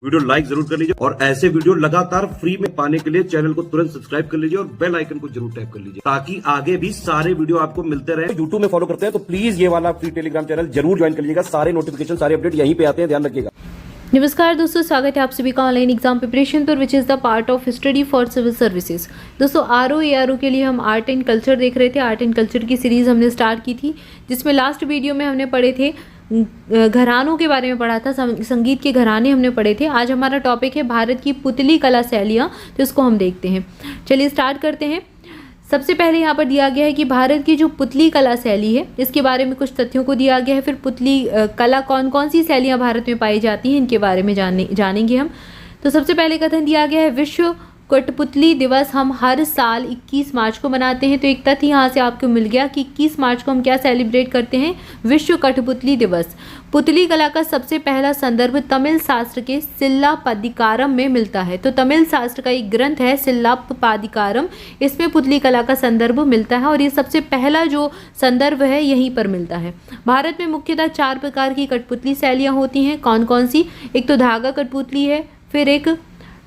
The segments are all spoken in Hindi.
वीडियो लाइक जरूर कर लीजिए और ऐसे वीडियो लगातार फ्री में पाने के लिए चैनल को तुरंत सब्सक्राइब कर लीजिए और बेल आइकन को जरूर टैप कर लीजिए ताकि आगे भी सारे वीडियो आपको मिलते रहे। यूट्यूब में फॉलो करते हैं तो प्लीज ये वाला फ्री टेलीग्राम चैनल जरूर ज्वाइन कर लीजिएगा। सारे नोटिफिकेशन सारे अपडेट यहीं पे आते हैं, ध्यान रखिएगा। नमस्कार दोस्तों, स्वागत है आप सभी का ऑनलाइन एग्जाम प्रिपरेशन पर which is the part of study for civil services. दोस्तों आरओ के लिए हम आर्ट एंड कल्चर देख रहे थे। आर्ट एंड कल्चर की सीरीज़ हमने स्टार्ट की थी जिसमें लास्ट वीडियो में हमने पढ़े थे घरानों के बारे में पढ़ा था, संगीत के घराने हमने पढ़े थे। आज हमारा टॉपिक है भारत की पुतली कला शैलियाँ, तो इसको हम देखते हैं। चलिए स्टार्ट करते हैं। सबसे पहले यहाँ पर दिया गया है कि भारत की जो पुतली कला शैली है इसके बारे में कुछ तथ्यों को दिया गया है। फिर पुतली कला कौन कौन सी शैलियाँ भारत में पाई जाती हैं इनके बारे में जानेंगे हम। तो सबसे पहले कथन दिया गया है विश्व कठपुतली दिवस हम हर साल 21 मार्च को मनाते हैं। तो एक तथ्य यहाँ से आपको मिल गया कि 21 मार्च को हम क्या सेलिब्रेट करते हैं, विश्व कठपुतली दिवस। पुतली कला का सबसे पहला संदर्भ तमिल शास्त्र के सिल्लापदिकारम में मिलता है। तो तमिल शास्त्र का एक ग्रंथ है सिल्लापदिकारम, इसमें पुतली कला का संदर्भ मिलता है और ये सबसे पहला जो संदर्भ है यहीं पर मिलता है। भारत में मुख्यतः 4 प्रकार की कठपुतली शैलियाँ होती हैं। कौन कौन सी? एक तो धागा कठपुतली है, फिर एक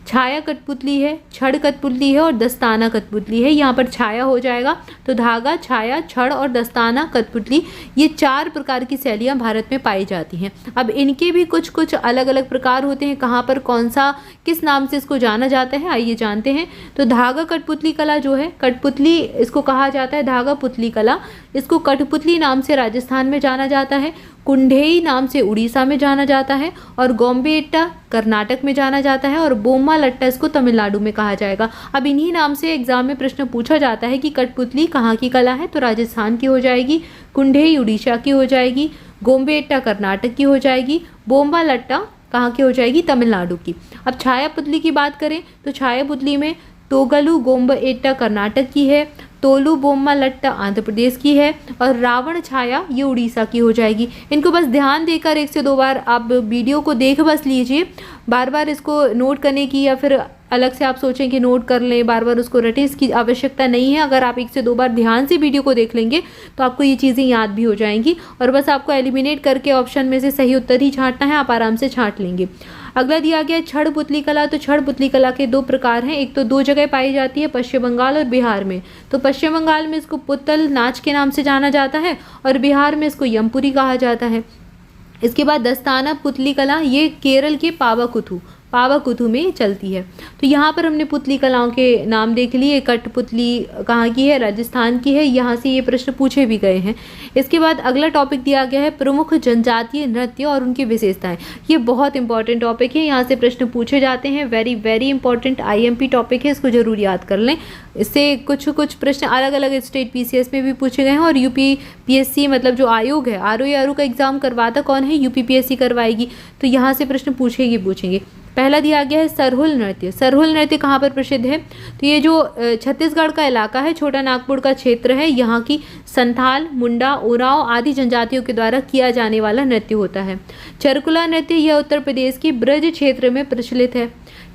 छाया कठपुतली है, छड़ कठपुतली है और दस्ताना कठपुतली है। यहाँ पर छाया हो जाएगा, तो धागा, छाया, छड़ और दस्ताना कठपुतली, ये 4 प्रकार की शैलियाँ भारत में पाई जाती हैं। अब इनके भी कुछ कुछ अलग अलग प्रकार होते हैं। कहाँ पर कौन सा किस नाम से इसको जाना जाता है आइए जानते हैं। तो धागा कठपुतली कला जो है, कठपुतली इसको कहा जाता है, धागा पुतली कला, इसको कठपुतली नाम से राजस्थान में जाना जाता है, कुंडेई नाम से उड़ीसा में जाना जाता है और गोम्बेट्टा कर्नाटक में जाना जाता है और बोम्मा लट्टा इसको तमिलनाडु में कहा जाएगा। अब इन्हीं नाम से एग्जाम में प्रश्न पूछा जाता है कि कठपुतली कहाँ की कला है, तो राजस्थान की हो जाएगी, कुंडेई उड़ीसा की हो जाएगी, गोम्बेट्टा कर्नाटक की हो जाएगी, बोम्मा लट्टा कहाँ की हो जाएगी, तमिलनाडु की। अब छाया पुतली की बात करें तो छाया पुतली में तोगलू गोम्बेट्टा कर्नाटक की है, तोलू बोम्मा लट्टा आंध्र प्रदेश की है और रावण छाया ये उड़ीसा की हो जाएगी। इनको बस ध्यान देकर 1 से 2 बार आप वीडियो को देख बस लीजिए, बार बार इसको नोट करने की या फिर अलग से आप सोचें कि नोट कर लें, बार बार उसको रटें, इसकी आवश्यकता नहीं है। अगर आप 1 से 2 बार ध्यान से वीडियो को देख लेंगे तो आपको ये चीज़ें याद भी हो जाएंगी और बस आपको एलिमिनेट करके ऑप्शन में से सही उत्तर ही छांटना है, आप आराम से छांट लेंगे। अगला दिया गया छड़ पुतली कला। तो छड़ पुतली कला के 2 प्रकार हैं। एक तो 2 जगह पाई जाती है, पश्चिम बंगाल और बिहार में। तो पश्चिम बंगाल में इसको पुतल नाच के नाम से जाना जाता है और बिहार में इसको यमपुरी कहा जाता है। इसके बाद दस्ताना पुतली कला, ये केरल के पावाकुथु में चलती है। तो यहाँ पर हमने पुतली कलाओं के नाम देख लिए। कठपुतली कहाँ की है, राजस्थान की है, यहाँ से ये प्रश्न पूछे भी गए हैं। इसके बाद अगला टॉपिक दिया गया है प्रमुख जनजातीय नृत्य और उनकी विशेषताएं। ये बहुत इंपॉर्टेंट टॉपिक है, यहाँ से प्रश्न पूछे जाते हैं। Very very important IMP topic है, इसको जरूर याद कर लें। इससे कुछ कुछ प्रश्न अलग अलग स्टेट PCS में भी पूछे गए हैं और UPPSC मतलब जो आयोग है, RO का एग्जाम करवाता कौन है, UPPSC करवाएगी, तो यहाँ से प्रश्न पूछेंगे। पहला दिया गया है सरहुल नृत्य। सरहुल नृत्य कहाँ पर प्रसिद्ध है, तो ये जो छत्तीसगढ़ का इलाका है, छोटा नागपुर का क्षेत्र है, यहाँ की संथाल, मुंडा, ओराव आदि जनजातियों के द्वारा किया जाने वाला नृत्य होता है। चरकुला नृत्य यह उत्तर प्रदेश की ब्रज क्षेत्र में प्रचलित है।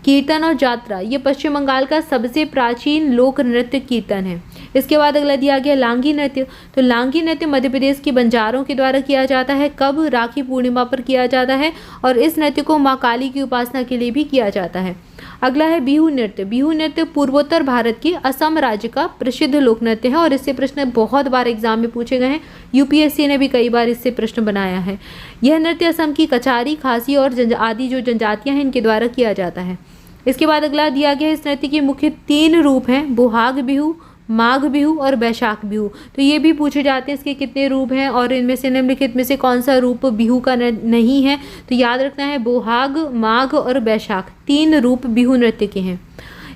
कीर्तन और जात्रा, ये पश्चिम बंगाल का सबसे प्राचीन लोक नृत्य कीर्तन है। इसके बाद अगला दिया गया लांगी नृत्य। तो लांगी नृत्य मध्य प्रदेश के बंजारों के द्वारा किया जाता है। कब? राखी पूर्णिमा पर किया जाता है और इस नृत्य को माँ काली की उपासना के लिए भी किया जाता है। अगला है बिहू नृत्य। बिहू नृत्य पूर्वोत्तर भारत के असम राज्य का प्रसिद्ध लोक नृत्य है और इससे प्रश्न बहुत बार एग्जाम में पूछे गए हैं। UPSC ने भी कई बार इससे प्रश्न बनाया है। यह नृत्य असम की कचारी, खासी और आदि जो जनजातियां हैं इनके द्वारा किया जाता है। इसके बाद अगला दिया गया इस नृत्य के मुख्य 3 रूप हैं, बोहाग बिहू, माघ बिहू और बैशाख बिहू। तो ये भी पूछे जाते हैं इसके कितने रूप हैं और इनमें से निम्नलिखित में से कौन सा रूप बिहू का नहीं है, तो याद रखना है बोहाग, माघ और बैशाख 3 रूप बिहू नृत्य के हैं।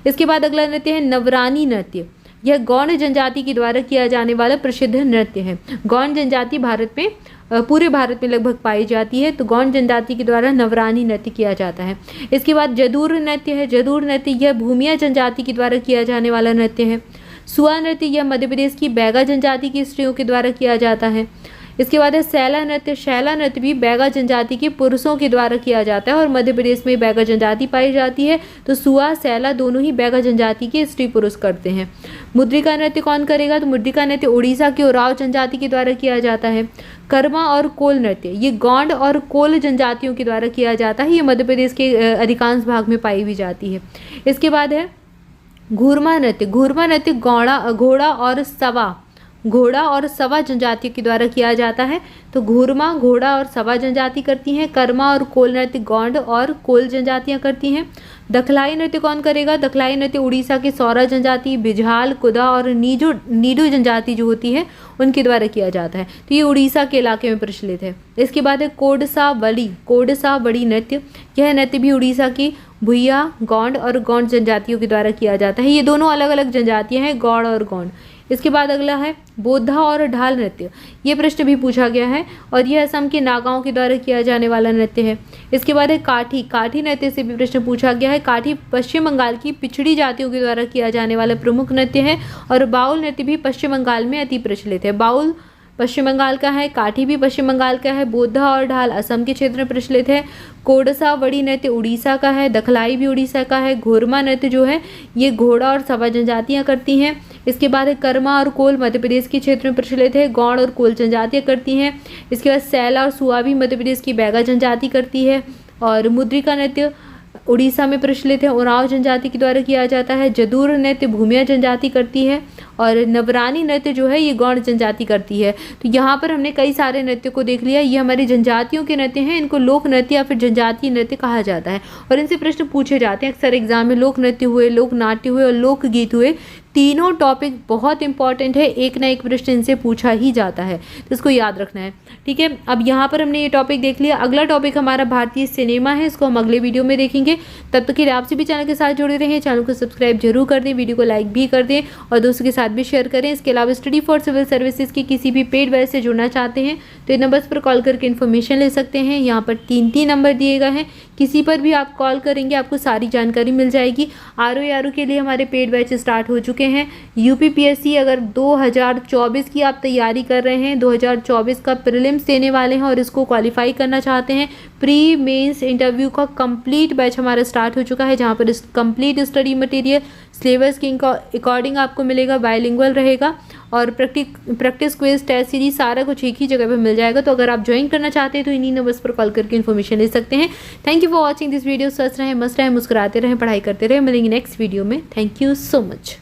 इसके बाद अगला नृत्य है नवरानी नृत्य। यह गौंड जनजाति के द्वारा किया जाने वाला प्रसिद्ध नृत्य है। गौंड जनजाति भारत में पूरे भारत में लगभग पाई जाती है, तो गौंड जनजाति के द्वारा नवरानी नृत्य किया जाता है। इसके बाद जदूर नृत्य है। जदूर नृत्य यह भूमिया जनजाति के द्वारा किया जाने वाला नृत्य है। सुआ नृत्य यह मध्य प्रदेश की बैगा जनजाति की स्त्रियों के द्वारा किया जाता है। इसके बाद है सैला नृत्य। शैला नृत्य भी बैगा जनजाति के पुरुषों के द्वारा किया जाता है और मध्य प्रदेश में बैगा जनजाति पाई जाती है, तो सुआ सैला दोनों ही बैगा जनजाति के स्त्री पुरुष करते हैं। मुद्रिका नृत्य कौन करेगा, तो मुद्रिका नृत्य उड़ीसा के उरांव जनजाति के द्वारा किया जाता है। कर्मा और कोल नृत्य ये गौंड और कोल जनजातियों के द्वारा किया जाता है, ये मध्य प्रदेश के अधिकांश भाग में पाई भी जाती है। इसके बाद है घूरमा नृत्य। घूरमा नृत्य घोड़ा और सवा जनजातियों के द्वारा किया जाता है, तो घूरमा घोड़ा और सवा जनजाति करती हैं। कर्मा और कोल नृत्य गौंड और कोल जनजातियां करती हैं। दखलाई नृत्य कौन करेगा, दखलाई नृत्य उड़ीसा के सौरा जनजाति, बिझाल, कुदा और नीडू जनजाति जो होती है उनके द्वारा किया जाता है, तो ये उड़ीसा के इलाके में प्रचलित है। इसके बाद है कोडसा बड़ी नृत्य। यह नृत्य भी उड़ीसा की भुइया, गौंड और गौंड जनजातियों के द्वारा किया जाता है। ये दोनों अलग अलग जनजातियां हैं, गौड़ और गौंड। इसके बाद अगला है बोधा और ढाल नृत्य। ये प्रश्न भी पूछा गया है और यह असम के नागाओं के द्वारा किया जाने वाला नृत्य है। इसके बाद है काठी नृत्य से भी प्रश्न पूछा गया है। काठी पश्चिम बंगाल की पिछड़ी जातियों के द्वारा किया जाने वाला प्रमुख नृत्य है और बाउल नृत्य भी पश्चिम बंगाल में अति प्रचलित है। बाउल पश्चिम बंगाल का है, काठी भी पश्चिम बंगाल का है, बोधा और ढाल असम के क्षेत्र में प्रचलित है। कोडसा वड़ी नृत्य उड़ीसा का है, दखलाई भी उड़ीसा का है। घोरमा नृत्य जो है ये घोड़ा और सवा जनजातियां करती हैं। इसके बाद है कर्मा और कोल मध्य प्रदेश के क्षेत्र में प्रचलित है, गौड़ और कोल जनजातियां करती हैं। इसके बाद सैला और सुआ भी मध्य प्रदेश की बैगा जनजाति करती है और मुद्रिका नृत्य उड़ीसा में प्रचलित है, उरांव जनजाति के द्वारा किया जाता है। जदूर नृत्य भूमिया जनजाति करती है और नवरानी नृत्य जो है ये गौड़ जनजाति करती है। तो यहाँ पर हमने कई सारे नृत्य को देख लिया। ये हमारी जनजातियों के नृत्य हैं, इनको लोक नृत्य या फिर जनजातीय नृत्य कहा जाता है और इनसे प्रश्न पूछे जाते हैं अक्सर एग्जाम में। लोक नृत्य हुए, लोक नाट्य हुए और लोकगीत हुए, तीनों टॉपिक बहुत इंपॉर्टेंट है, एक ना एक प्रश्न इनसे पूछा ही जाता है, तो इसको याद रखना है। ठीक है, अब यहाँ पर हमने ये टॉपिक देख लिया। अगला टॉपिक हमारा भारतीय सिनेमा है, इसको हम अगले वीडियो में देखेंगे। तब तक के लिए आपसे भी चैनल के साथ जुड़े रहें, चैनल को सब्सक्राइब जरूर कर दें, वीडियो को लाइक भी कर दें और दोस्तों के साथ भी शेयर करें। इसके अलावा स्टडी फॉर सिविल सर्विसेज की किसी भी पेड बैच से जुड़ना चाहते हैं तो इन नंबर्स पर कॉल करके इन्फॉर्मेशन ले सकते हैं। यहाँ पर 3 नंबर दिए गए हैं, किसी पर भी आप कॉल करेंगे आपको सारी जानकारी मिल जाएगी। आरओ के लिए हमारे पेड बैच स्टार्ट हो चुके हैं। यूपीपीएससी अगर 2024 की आप तैयारी कर रहे हैं, 2024 का प्रीलिम्स देने वाले हैं और इसको क्वालिफाई करना चाहते हैं, प्री मेंस इंटरव्यू का कंप्लीट बैच हमारा स्टार्ट हो चुका है, जहां पर कंप्लीट स्टडी मटेरियल सिलेबस के अकॉर्डिंग आपको मिलेगा, बायलिंगुअल रहेगा और प्रैक्टिस क्विज टेस्ट सीरीज सारा कुछ एक ही जगह पे मिल जाएगा। तो अगर आप ज्वाइन करना चाहते हैं तो इन्हीं नंबर्स पर कॉल करके इन्फॉर्मेशन ले सकते हैं। Thank you for watching this video. स्वस्थ रहें, मस्त रहें, मुस्कुराते रहें, पढ़ाई करते रहें। मिलेंगे नेक्स्ट वीडियो में। Thank you so much.